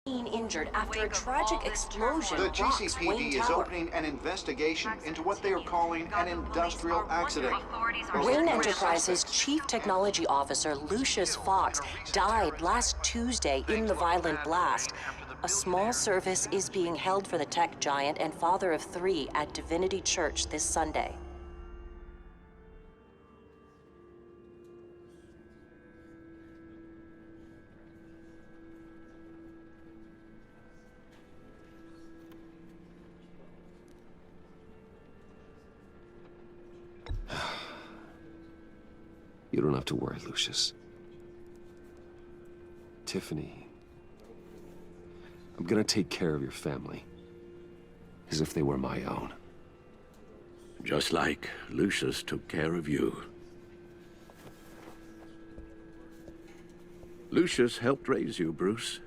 injured after a tragic explosion The rocks Wayne GCPD is Tower. opening an investigation into what they are calling an industrial accident. Wayne Enterprises Chief Technology Officer Lucius Fox died last Tuesday in the violent blast. A small service is being held for the tech giant and father of 3 at Divinity Church this Sunday. You don't have to worry, Lucius. Tiffany, I'm gonna take care of your family, as if they were my own. Just like Lucius took care of you. Lucius helped raise you, Bruce.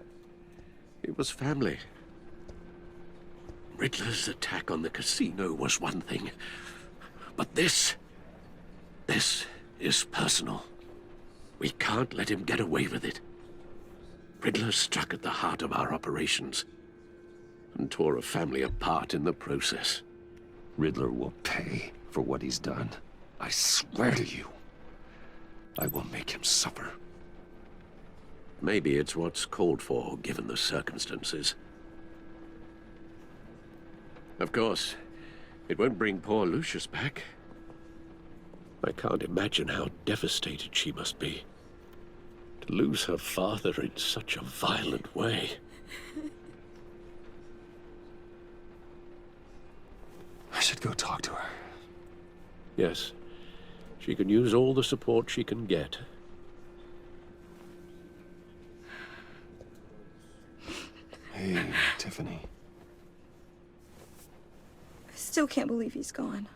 It was family. Riddler's attack on the casino was one thing, but this is personal. We can't let him get away with it. Riddler struck at the heart of our operations and tore a family apart in the process. Riddler will pay for what he's done. I swear to you, I will make him suffer. Maybe it's what's called for, given the circumstances. Of course, it won't bring poor Lucius back. I can't imagine how devastated she must be. To lose her father in such a violent way. I should go talk to her. Yes, she can use all the support she can get. Hey, Tiffany. I still can't believe he's gone.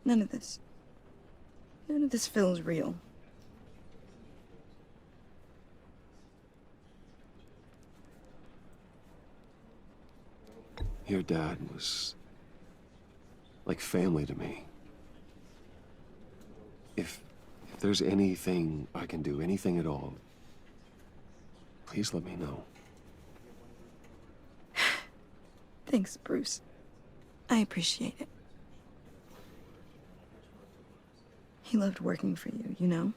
None of this feels real. Your dad was like family to me. If there's anything I can do, anything at all, please let me know. Thanks, Bruce. I appreciate it. He loved working for you, you know?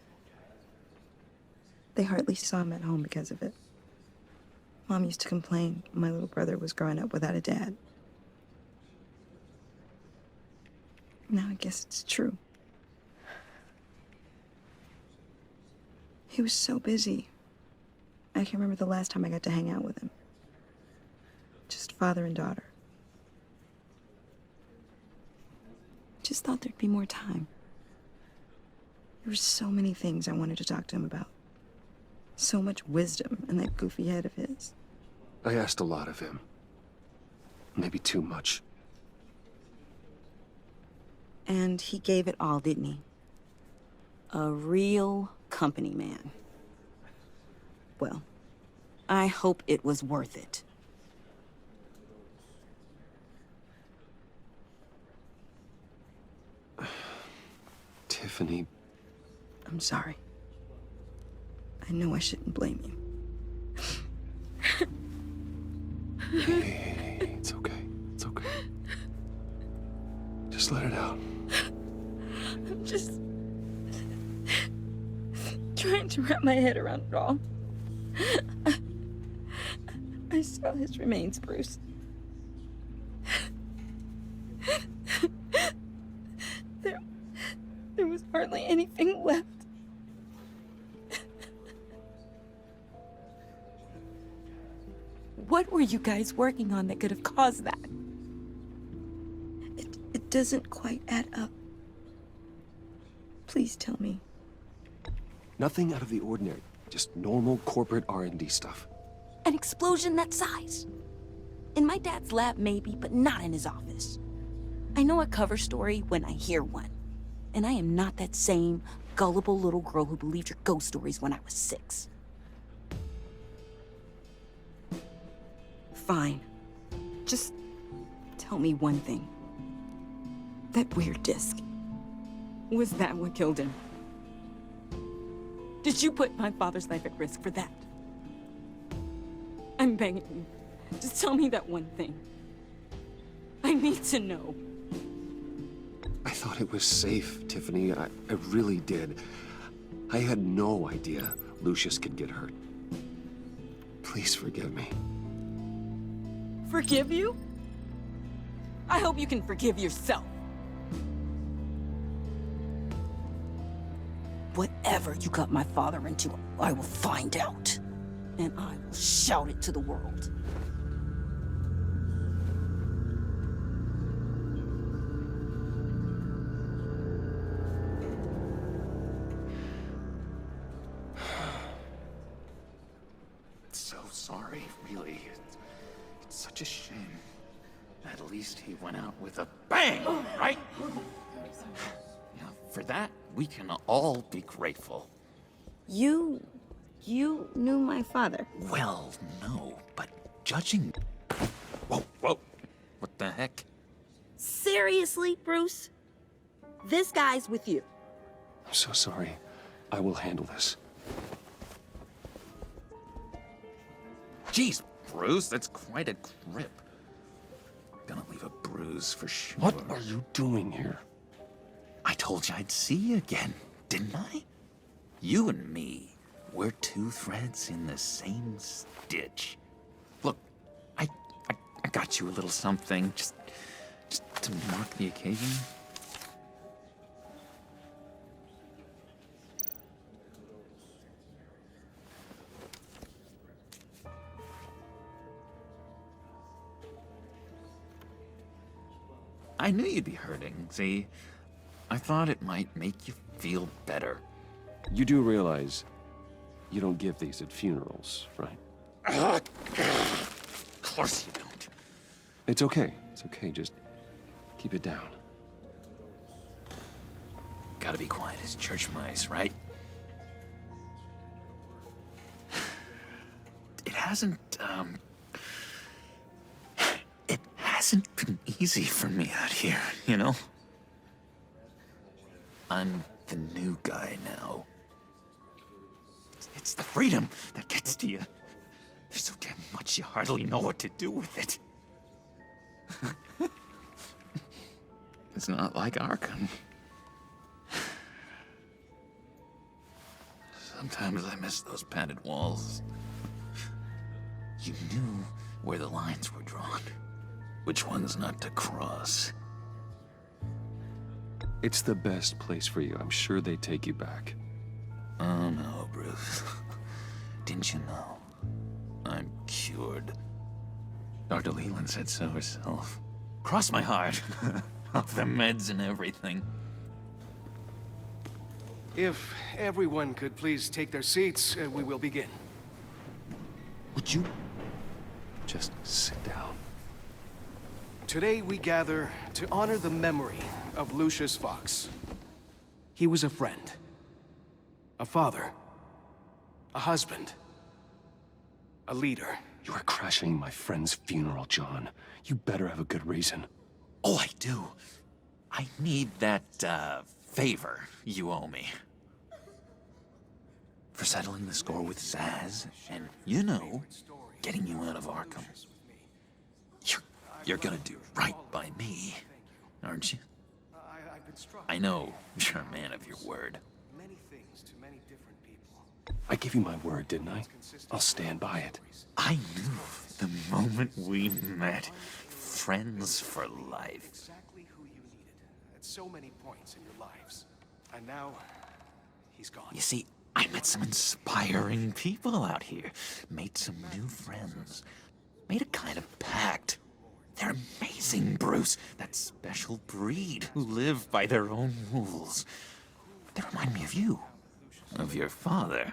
They hardly saw him at home because of it. Mom used to complain my little brother was growing up without a dad. Now I guess it's true. He was so busy. I can't remember the last time I got to hang out with him. Just father and daughter. Just thought there'd be more time. There were so many things I wanted to talk to him about. So much wisdom in that goofy head of his. I asked a lot of him. Maybe too much. And he gave it all, didn't he? A real company man. Well, I hope it was worth it. Tiffany. I'm sorry. I know I shouldn't blame you. Hey, it's okay. It's okay. Just let it out. I'm just trying to wrap my head around it all. I saw his remains, Bruce. There was hardly anything left. What were you guys working on that could have caused that? It doesn't quite add up. Please tell me. Nothing out of the ordinary. Just normal corporate R&D stuff. An explosion that size? In my dad's lab, maybe, but not in his office. I know a cover story when I hear one. And I am not that same gullible little girl who believed your ghost stories when I was 6. Fine. Just tell me one thing. That weird disc. Was that what killed him? Did you put my father's life at risk for that? I'm begging you. Just tell me that one thing. I need to know. I thought it was safe, Tiffany. I really did. I had no idea Lucius could get hurt. Please forgive me. Forgive you? I hope you can forgive yourself. Whatever you got my father into, I will find out. And I will shout it to the world. So sorry, really. It's such a shame. At least he went out with a bang, right? Yeah, for that, we can all be grateful. You knew my father. Well, no, but judging... Whoa, whoa. What the heck? Seriously, Bruce? This guy's with you. I'm so sorry. I will handle this. Jeez, Bruce, that's quite a grip. Gonna leave a bruise for sure. What are you doing here? I told you I'd see you again, didn't I? You and me, we're two threads in the same stitch. Look, I got you a little something, just to mark the occasion. I knew you'd be hurting, see? I thought it might make you feel better. You do realize you don't give these at funerals, right? Of course you don't. It's okay. It's okay. Just keep it down. Gotta be quiet as church mice, right? It hasn't been easy for me out here, you know? I'm the new guy now. It's the freedom that gets to you. There's so damn much you hardly know what to do with it. It's not like Arkham. Sometimes I miss those padded walls. You knew where the lines were drawn. Which ones not to cross. It's the best place for you. I'm sure they take you back. Oh no, Bruce. Didn't you know? I'm cured. Dr. Leland said so herself. Cross my heart. Off the meds and everything. If everyone could please take their seats, we will begin. Would you just sit down? Today we gather to honor the memory of Lucius Fox. He was a friend, a father, a husband, a leader. You are crashing my friend's funeral, John. You better have a good reason. Oh, I do. I need that, favor you owe me. For settling the score with Zaz, and, you know, getting you out of Arkham. You're gonna do right by me, aren't you? I know you're a man of your word. Many things to many different people. I gave you my word, didn't I? I'll stand by it. I knew the moment we met, friends for life. Exactly who you needed at so many points in your lives. And now, he's gone. You see, I met some inspiring people out here, made some new friends, made a kind of pact. They're amazing, Bruce. That special breed who live by their own rules. They remind me of you, of your father.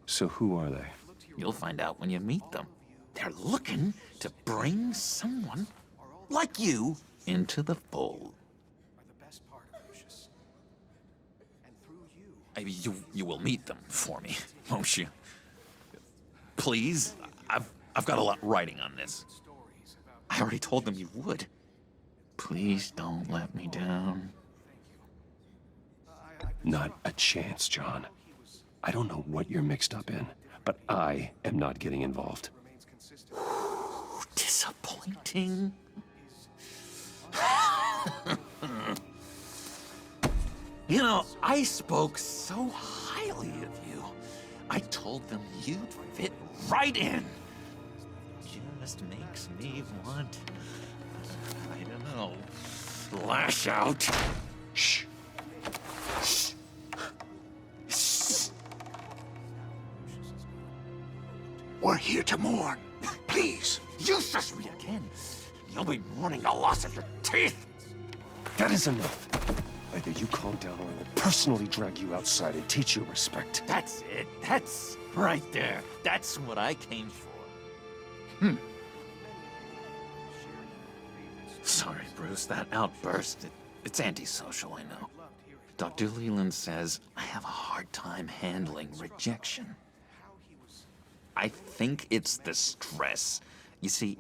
So who are they? You'll find out when you meet them. They're looking to bring someone like you into the fold. Are the best part of Lucius. And through you, You will meet them for me, won't you? Please, I've got a lot writing on this. I already told them you would. Please don't let me down. Not a chance, John. I don't know what you're mixed up in, but I am not getting involved. remains disappointing. You know, I spoke so highly of you. I told them you'd fit right in. Just makes me want, I don't know, lash out. Shh. Shh. Shh. We're here to mourn. Please, you shush me again. You'll be mourning the loss of your teeth. That is enough. Either you calm down or I will personally drag you outside and teach you respect. That's it. That's right there. That's what I came for. Sorry, Bruce. That outburst, it's antisocial, I know. Dr. Leland says I have a hard time handling rejection. I think it's the stress. You see,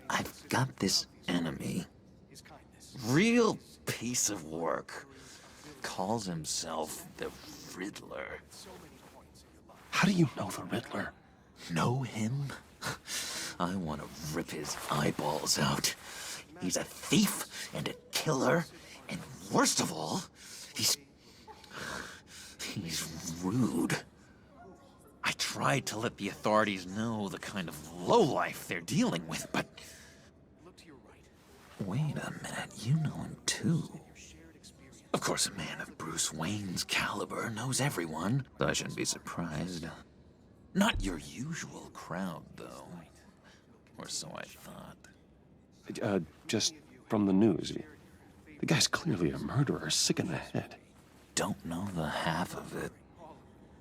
I've got this enemy. Real piece of work. Calls himself the Riddler. How do you know the Riddler? Know him? I want to rip his eyeballs out. He's a thief and a killer, and worst of all, he's rude. I tried to let the authorities know the kind of lowlife they're dealing with, but... Wait a minute, you know him too. Of course, a man of Bruce Wayne's caliber knows everyone, so I shouldn't be surprised. Not your usual crowd, though. Or so I thought. Just from the news. The guy's clearly a murderer, sick in the head. Don't know the half of it.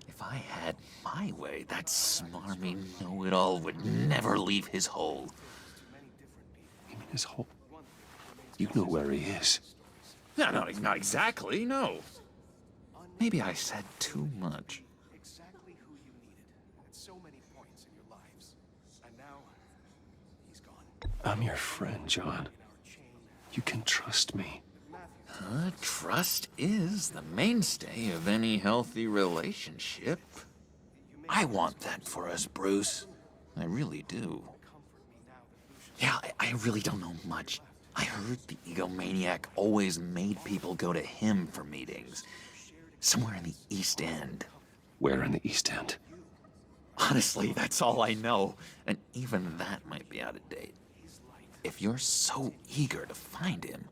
If I had my way, that smarmy know-it-all would never leave his hole. You mean his hole? You know where he is. No, not exactly, no. Maybe I said too much. Exactly who you needed at so many points in your lives. And now, he's gone. I'm your friend, John. You can trust me. Trust is the mainstay of any healthy relationship. I want that for us, Bruce. I really do. Yeah, I really don't know much. I heard the egomaniac always made people go to him for meetings. Somewhere in the East End. Where in the East End? Honestly, that's all I know. And even that might be out of date. If you're so eager to find him,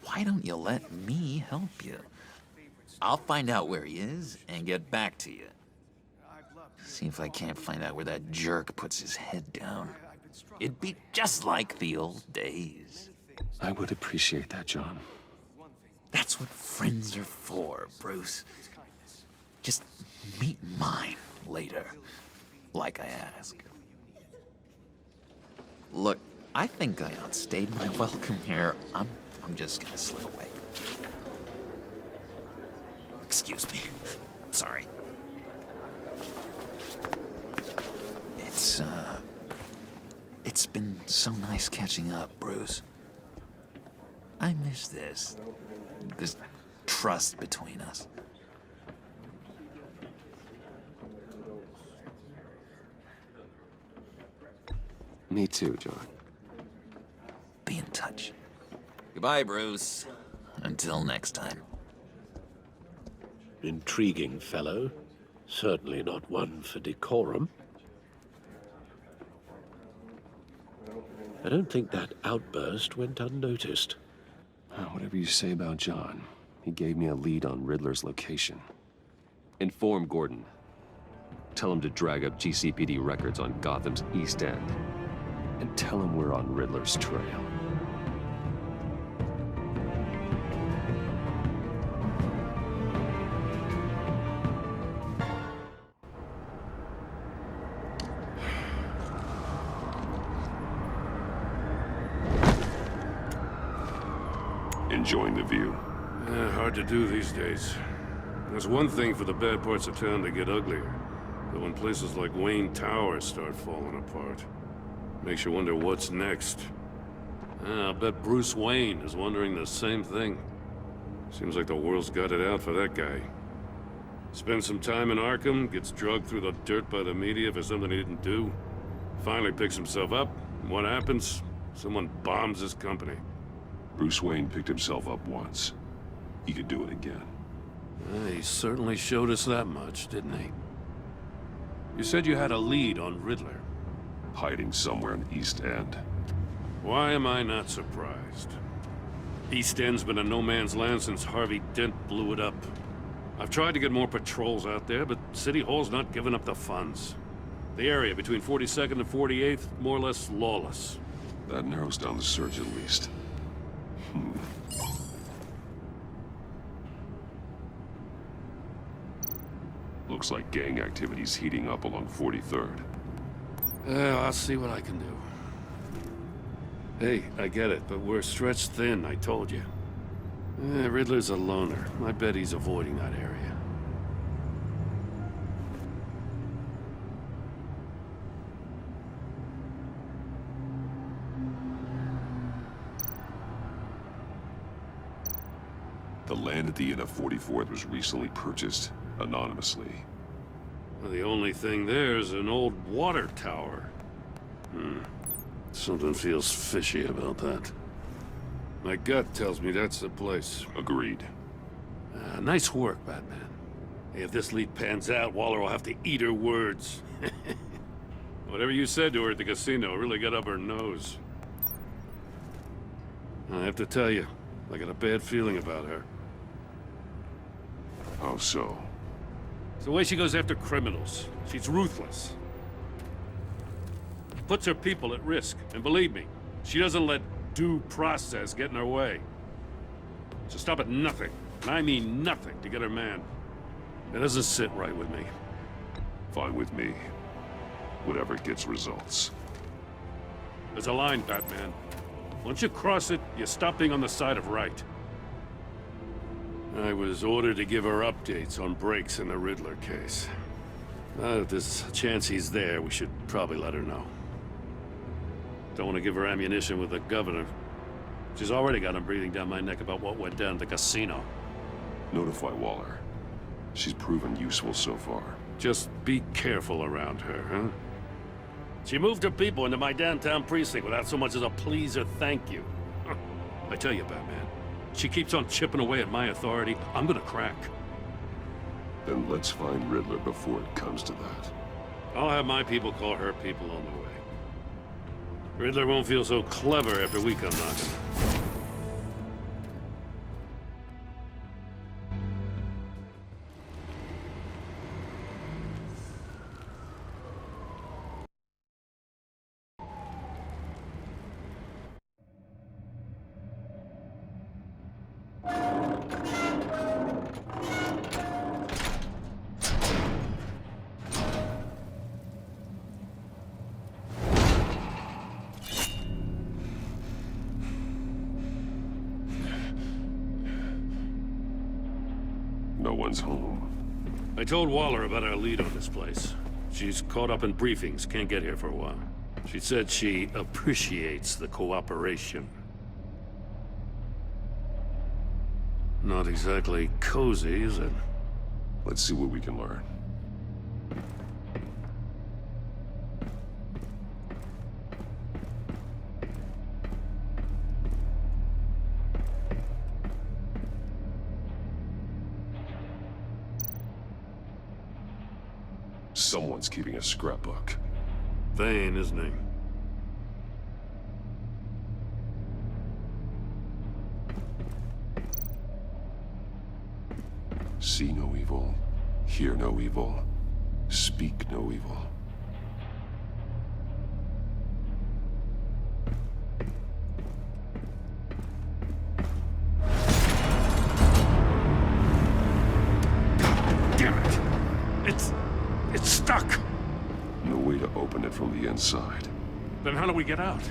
why don't you let me help you? I'll find out where he is and get back to you. See if I can't find out where that jerk puts his head down. It'd be just like the old days. I would appreciate that, John. That's what friends are for, Bruce. Just meet mine later, like I asked. Look, I think I outstayed my welcome here. I'm just gonna slip away. Excuse me. Sorry. It's been so nice catching up, Bruce. I miss this trust between us. Me too, John. Be in touch. Goodbye, Bruce. Until next time. Intriguing fellow. Certainly not one for decorum. I don't think that outburst went unnoticed. Whatever you say about John, he gave me a lead on Riddler's location. Inform Gordon. Tell him to drag up GCPD records on Gotham's East End. And tell him we're on Riddler's trail. Enjoying the view. Hard to do these days. There's one thing for the bad parts of town to get uglier, but when places like Wayne Tower start falling apart, makes you wonder what's next. I'll bet Bruce Wayne is wondering the same thing. Seems like the world's got it out for that guy. Spends some time in Arkham, gets drugged through the dirt by the media for something he didn't do. Finally picks himself up, and what happens? Someone bombs his company. Bruce Wayne picked himself up once. He could do it again. He certainly showed us that much, didn't he? You said you had a lead on Riddler. Hiding somewhere in the East End. Why am I not surprised? East End's been a no-man's land since Harvey Dent blew it up. I've tried to get more patrols out there, but City Hall's not giving up the funds. The area between 42nd and 48th, more or less lawless. That narrows down the search at least. Looks like gang activity's heating up along 43rd. I'll see what I can do. Hey, I get it, but we're stretched thin, I told you. Riddler's a loner. I bet he's avoiding that area. The land at the end of 44th was recently purchased anonymously. Well, the only thing there is an old water tower. Something feels fishy about that. My gut tells me that's the place. Agreed. Nice work, Batman. Hey, if this lead pans out, Waller will have to eat her words. Whatever you said to her at the casino really got up her nose. I have to tell you, I got a bad feeling about her. How so? It's the way she goes after criminals. She's ruthless. Puts her people at risk, and believe me, she doesn't let due process get in her way. She'll stop at nothing, and I mean nothing, to get her man. It doesn't sit right with me. Fine with me. Whatever gets results. There's a line, Batman. Once you cross it, you stop being on the side of right. I was ordered to give her updates on breaks in the Riddler case. If there's a chance he's there, we should probably let her know. Don't want to give her ammunition with the governor. She's already got him breathing down my neck about what went down at the casino. Notify Waller. She's proven useful so far. Just be careful around her, huh? She moved her people into my downtown precinct without so much as a please or thank you. I tell you, Batman, she keeps on chipping away at my authority, I'm gonna crack. Then let's find Riddler before it comes to that. I'll have my people call her people on the way. Riddler won't feel so clever after we come knocking. No one's home. I told Waller about our lead on this place. She's caught up in briefings, can't get here for a while. She said she appreciates the cooperation. Not exactly cozy, is it? Let's see what we can learn. Someone's keeping a scrapbook. Vane, isn't he? See no evil, hear no evil, speak no evil. Damn it! It's stuck! No way to open it from the inside. Then how do we get out?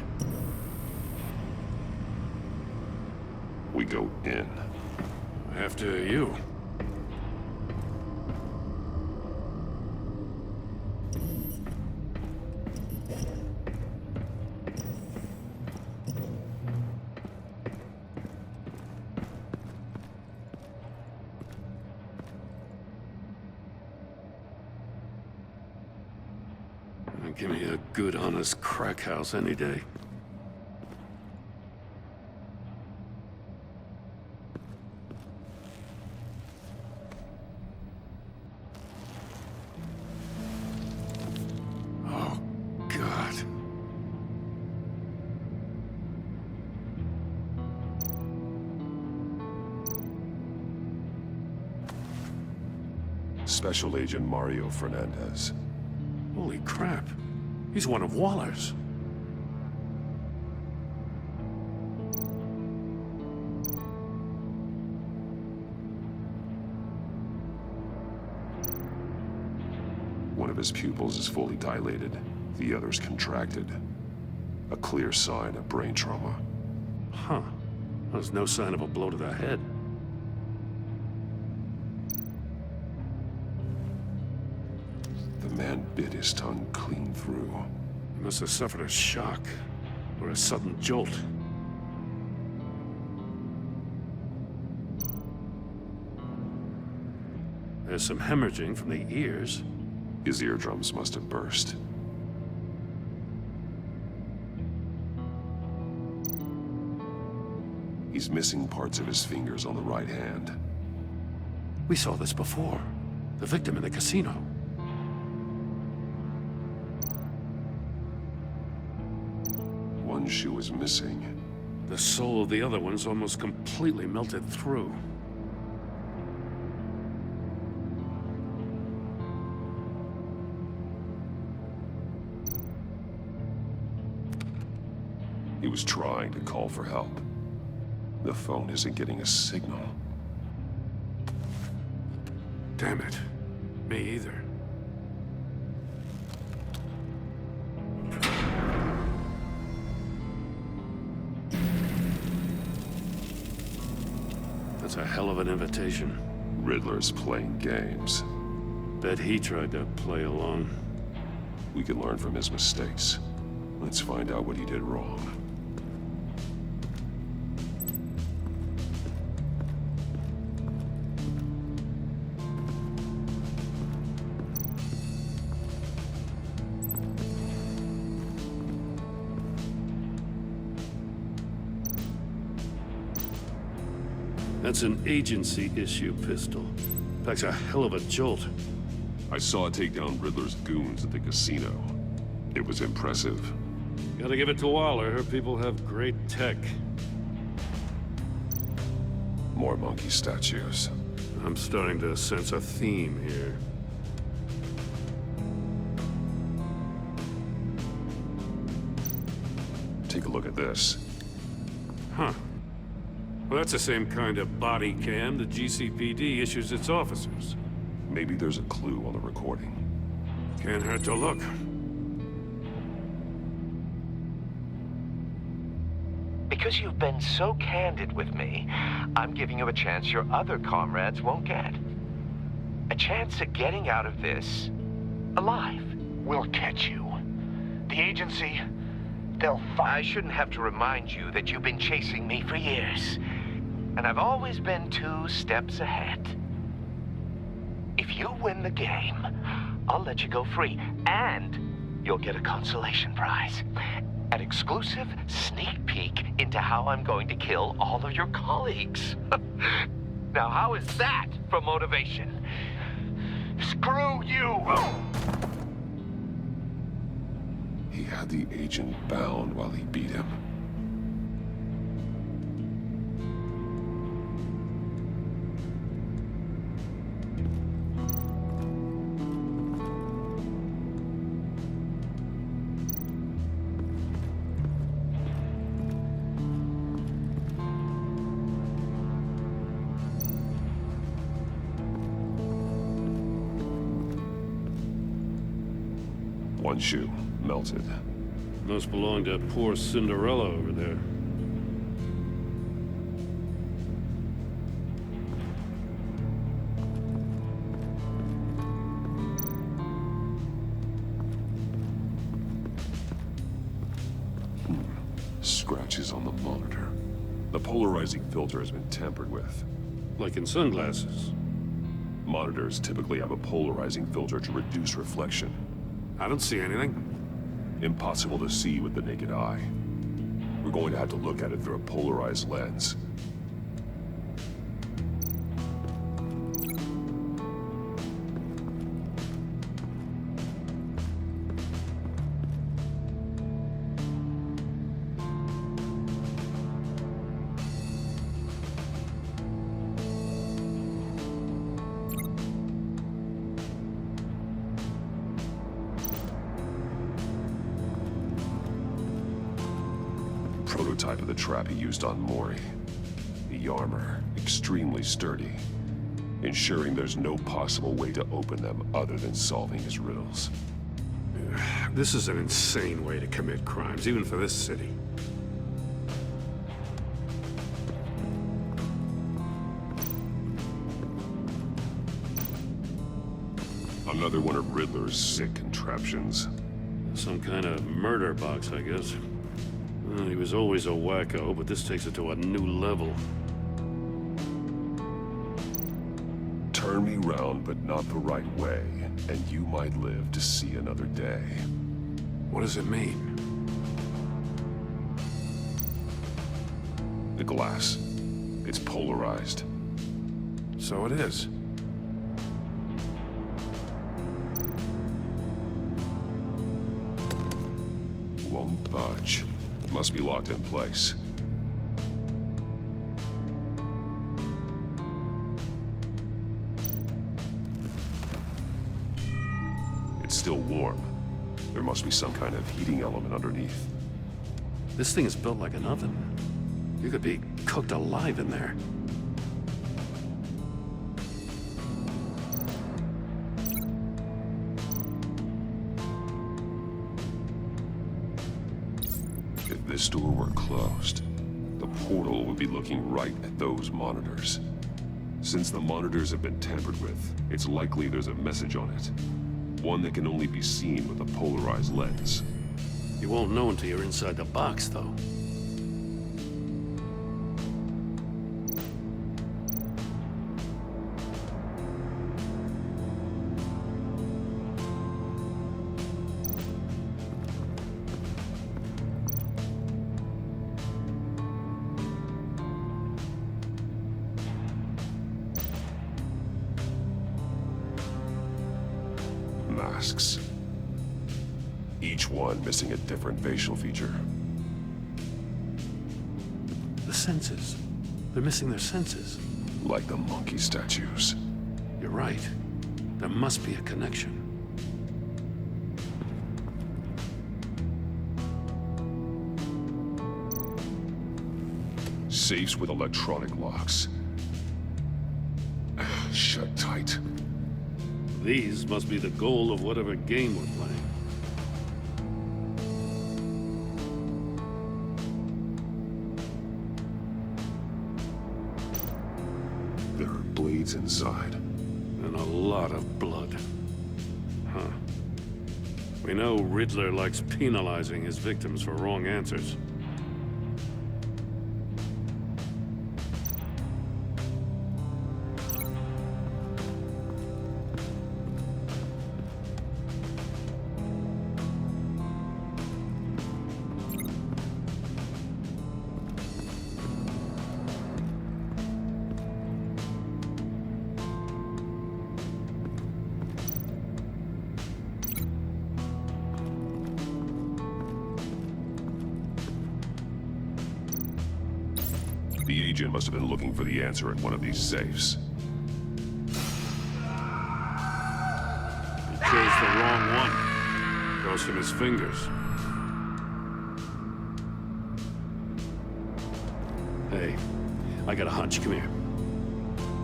We go in. After you. Give me a good, honest crack house any day. Special Agent Mario Fernandez. Holy crap. He's one of Waller's. One of his pupils is fully dilated, the other's contracted. A clear sign of brain trauma. Huh. There's no sign of a blow to the head. The man bit his tongue clean through. He must have suffered a shock, or a sudden jolt. There's some hemorrhaging from the ears. His eardrums must have burst. He's missing parts of his fingers on the right hand. We saw this before. The victim in the casino. One shoe is missing. The sole of the other one's almost completely melted through. He was trying to call for help. The phone isn't getting a signal. Damn it. Me either. That's a hell of an invitation. Riddler's playing games. Bet he tried to play along. We can learn from his mistakes. Let's find out what he did wrong. That's an agency-issue pistol. Packs a hell of a jolt. I saw it take down Riddler's goons at the casino. It was impressive. Gotta give it to Waller. Her people have great tech. More monkey statues. I'm starting to sense a theme here. Take a look at this. Huh. Well, that's the same kind of body cam the GCPD issues its officers. Maybe there's a clue on the recording. Can't hurt to look. Because you've been so candid with me, I'm giving you a chance your other comrades won't get. A chance at getting out of this alive. We'll catch you. The agency, they'll find... I shouldn't have to remind you that you've been chasing me for years. And I've always been 2 steps ahead. If you win the game, I'll let you go free, and you'll get a consolation prize. An exclusive sneak peek into how I'm going to kill all of your colleagues. Now, how is that for motivation? Screw you! He had the agent bound while he beat him. One shoe, melted. Must belong to poor Cinderella over there. Scratches on the monitor. The polarizing filter has been tampered with. Like in sunglasses. Monitors typically have a polarizing filter to reduce reflection. I don't see anything. Impossible to see with the naked eye. We're going to have to look at it through a polarized lens. prototype of the trap he used on Mori. The armor, extremely sturdy, ensuring there's no possible way to open them other than solving his riddles. This is an insane way to commit crimes, even for this city. Another one of Riddler's sick contraptions. Some kind of murder box, I guess. Well, he was always a wacko, but this takes it to a new level. Turn me round, but not the right way, and you might live to see another day. What does it mean? The glass. It's polarized. So it is. Won't budge. Must be locked in place. It's still warm. There must be some kind of heating element underneath. This thing is built like an oven. You could be cooked alive in there. If this door were closed, the portal would be looking right at those monitors. Since the monitors have been tampered with, it's likely there's a message on it. One that can only be seen with a polarized lens. You won't know until you're inside the box, though. Masks. Each one missing a different facial feature. The senses. They're missing their senses. Like the monkey statues. You're right. There must be a connection. Safes with electronic locks. Shut tight. These must be the goal of whatever game we're playing. There are blades inside. And a lot of blood. Huh. We know Riddler likes penalizing his victims for wrong answers. The agent must have been looking for the answer in one of these safes. He chose the wrong one. Goes from his fingers. Hey, I got a hunch. Come here.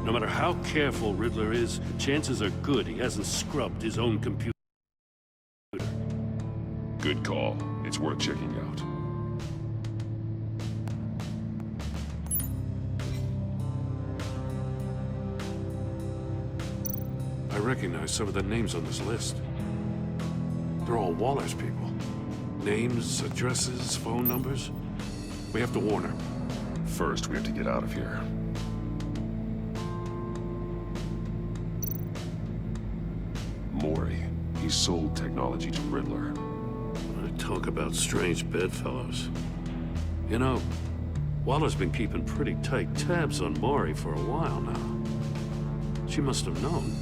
No matter how careful Riddler is, chances are good he hasn't scrubbed his own computer. Good call. It's worth checking out. I recognize some of the names on this list. They're all Waller's people. Names, addresses, phone numbers. We have to warn her. First, we have to get out of here. Mori. He sold technology to Riddler. Talk about strange bedfellows. You know, Waller's been keeping pretty tight tabs on Mori for a while now. She must have known.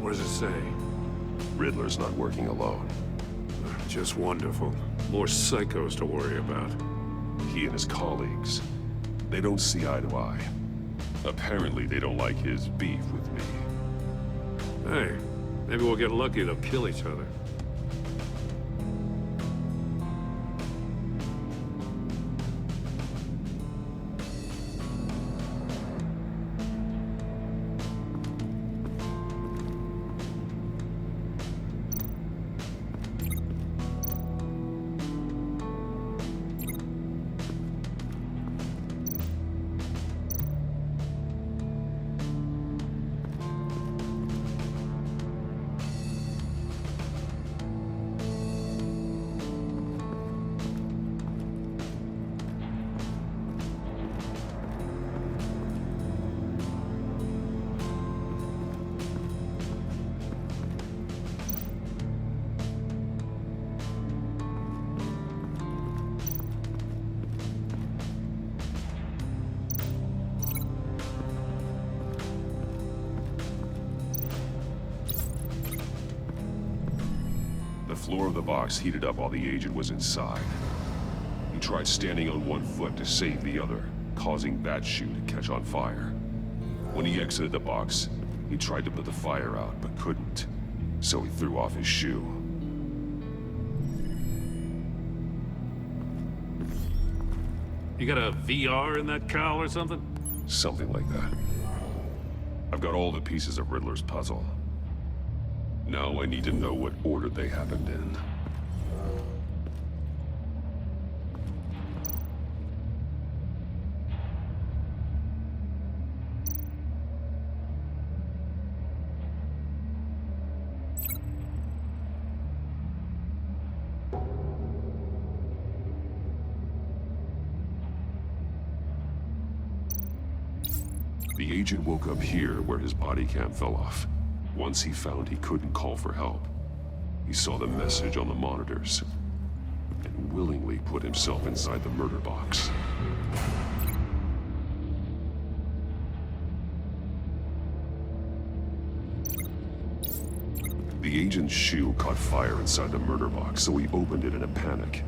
What does it say? Riddler's not working alone. Just wonderful. More psychos to worry about. He and his colleagues, they don't see eye to eye. Apparently they don't like his beef with me. Hey, maybe we'll get lucky to kill each other. The floor of the box heated up while the agent was inside. He tried standing on one foot to save the other, causing that shoe to catch on fire. When he exited the box, he tried to put the fire out, but couldn't, so he threw off his shoe. You got a VR in that cowl or something? Something like that. I've got all the pieces of Riddler's puzzle. Now I need to know what order they happened in. The agent woke up here where his body cam fell off. Once he found he couldn't call for help, he saw the message on the monitors and willingly put himself inside the murder box. The agent's shoe caught fire inside the murder box, so he opened it in a panic.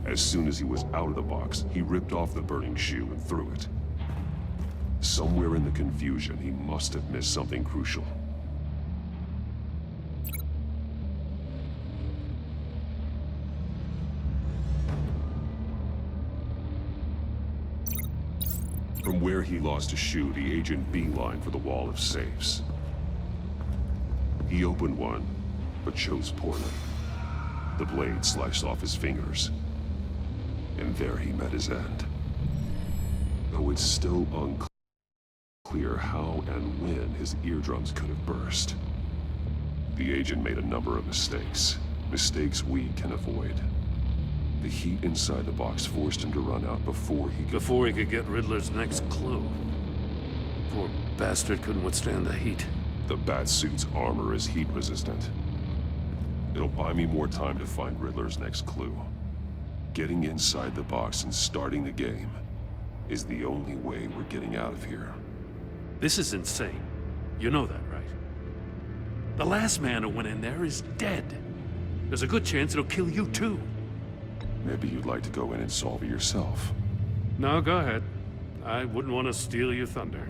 As soon as he was out of the box, he ripped off the burning shoe and threw it. Somewhere in the confusion, he must have missed something crucial. From where he lost a shoe, the agent beelined for the wall of safes. He opened one, but chose poorly. The blade sliced off his fingers, and there he met his end. Though it's still unclear how and when his eardrums could have burst. The agent made a number of mistakes. Mistakes we can avoid. The heat inside the box forced him to run out before he could get Riddler's next clue. Poor bastard couldn't withstand the heat. The Batsuit's armor is heat resistant. It'll buy me more time to find Riddler's next clue. Getting inside the box and starting the game is the only way we're getting out of here. This is insane. You know that, right? The last man who went in there is dead. There's a good chance it'll kill you too. Maybe you'd like to go in and solve it yourself. No, go ahead. I wouldn't want to steal your thunder.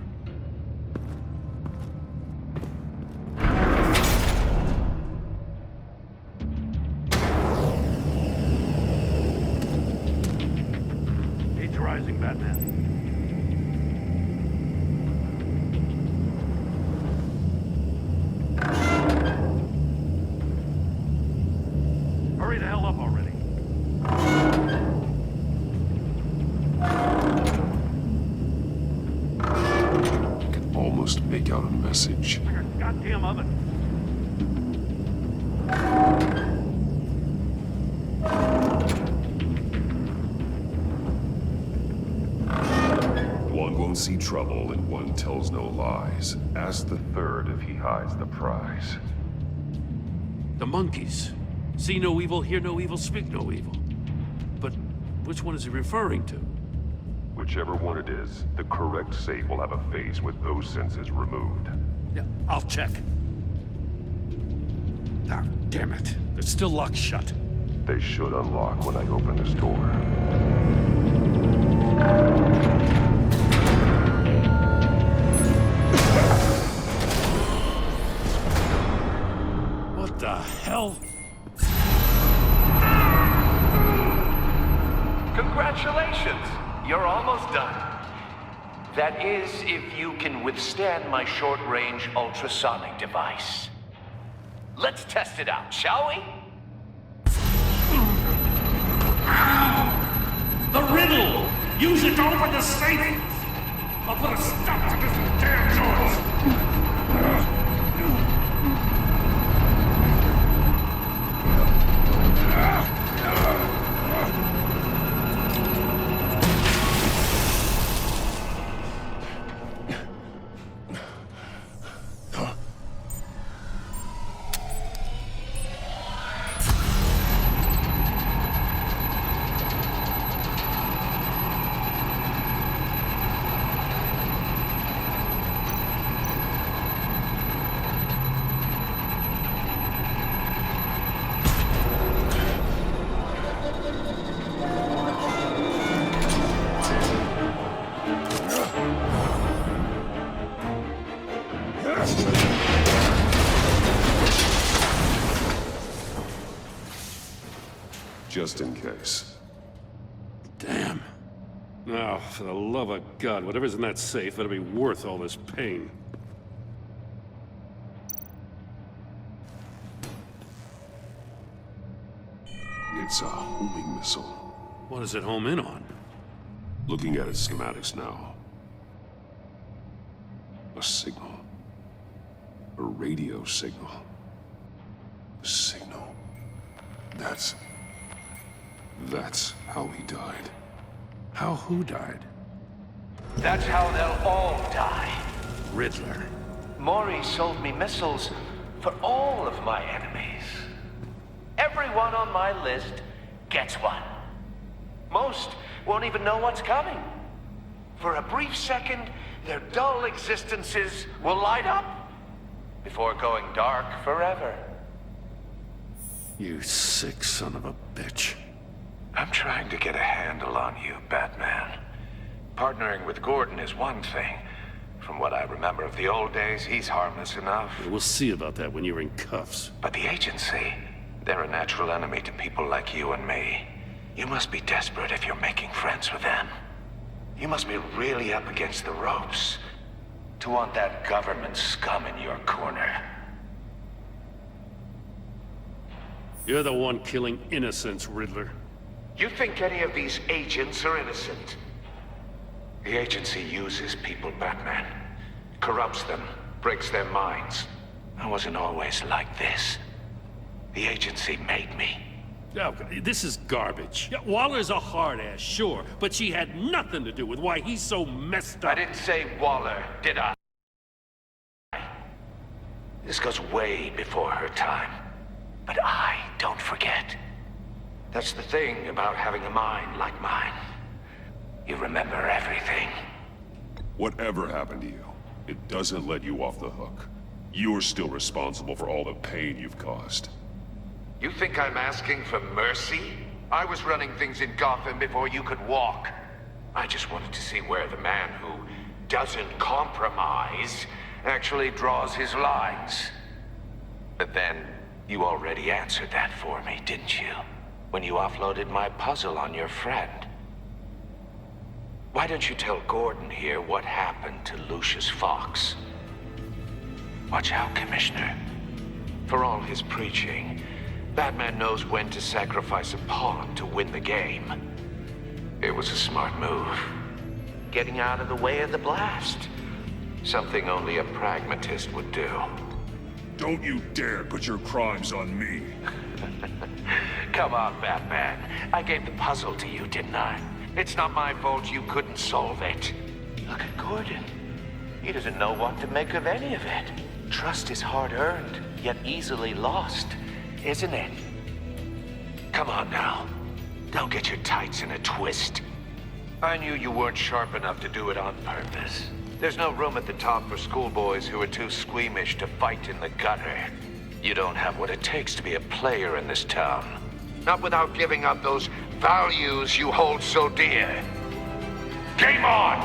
Heat's rising, Batman. Hurry the hell up already. I can almost make out a message. Like a goddamn oven. One won't see trouble and one tells no lies. Ask the third if he hides the prize. The monkeys. See no evil, hear no evil, speak no evil. But which one is he referring to? Whichever one it is, the correct safe will have a face with those senses removed. Yeah, I'll check. Ah, damn it. They're still locked shut. They should unlock when I open this door. the hell? Congratulations! You're almost done. That is, if you can withstand my short-range ultrasonic device. Let's test it out, shall we? The riddle! Use it to open the safe! I'll put a stop to this damn noise! Just in case. Damn. Now, for the love of God, whatever's in that safe better be worth all this pain. It's a homing missile. What does it home in on? Looking at its schematics now. A signal. A radio signal. A signal. That's how he died. How who died? That's how they'll all die. Riddler. Maury sold me missiles for all of my enemies. Everyone on my list gets one. Most won't even know what's coming. For a brief second, their dull existences will light up before going dark forever. You sick son of a bitch. I'm trying to get a handle on you, Batman. Partnering with Gordon is one thing. From what I remember of the old days, he's harmless enough. We'll see about that when you're in cuffs. But the agency, they're a natural enemy to people like you and me. You must be desperate if you're making friends with them. You must be really up against the ropes to want that government scum in your corner. You're the one killing innocents, Riddler. You think any of these agents are innocent? The agency uses people, Batman. Corrupts them, breaks their minds. I wasn't always like this. The agency made me. Oh, this is garbage. Yeah, Waller's a hard-ass, sure, but she had nothing to do with why he's so messed up. I didn't say Waller, did I? This goes way before her time. But I don't forget. That's the thing about having a mind like mine. You remember everything. Whatever happened to you, it doesn't let you off the hook. You're still responsible for all the pain you've caused. You think I'm asking for mercy? I was running things in Gotham before you could walk. I just wanted to see where the man who doesn't compromise actually draws his lines. But then, you already answered that for me, didn't you? When you offloaded my puzzle on your friend. Why don't you tell Gordon here what happened to Lucius Fox? Watch out, Commissioner. For all his preaching, Batman knows when to sacrifice a pawn to win the game. It was a smart move. Getting out of the way of the blast. Something only a pragmatist would do. Don't you dare put your crimes on me. Come on, Batman. I gave the puzzle to you, didn't I? It's not my fault you couldn't solve it. Look at Gordon. He doesn't know what to make of any of it. Trust is hard-earned, yet easily lost, isn't it? Come on now. Don't get your tights in a twist. I knew you weren't sharp enough to do it on purpose. There's no room at the top for schoolboys who are too squeamish to fight in the gutter. You don't have what it takes to be a player in this town. Not without giving up those values you hold so dear. Game on!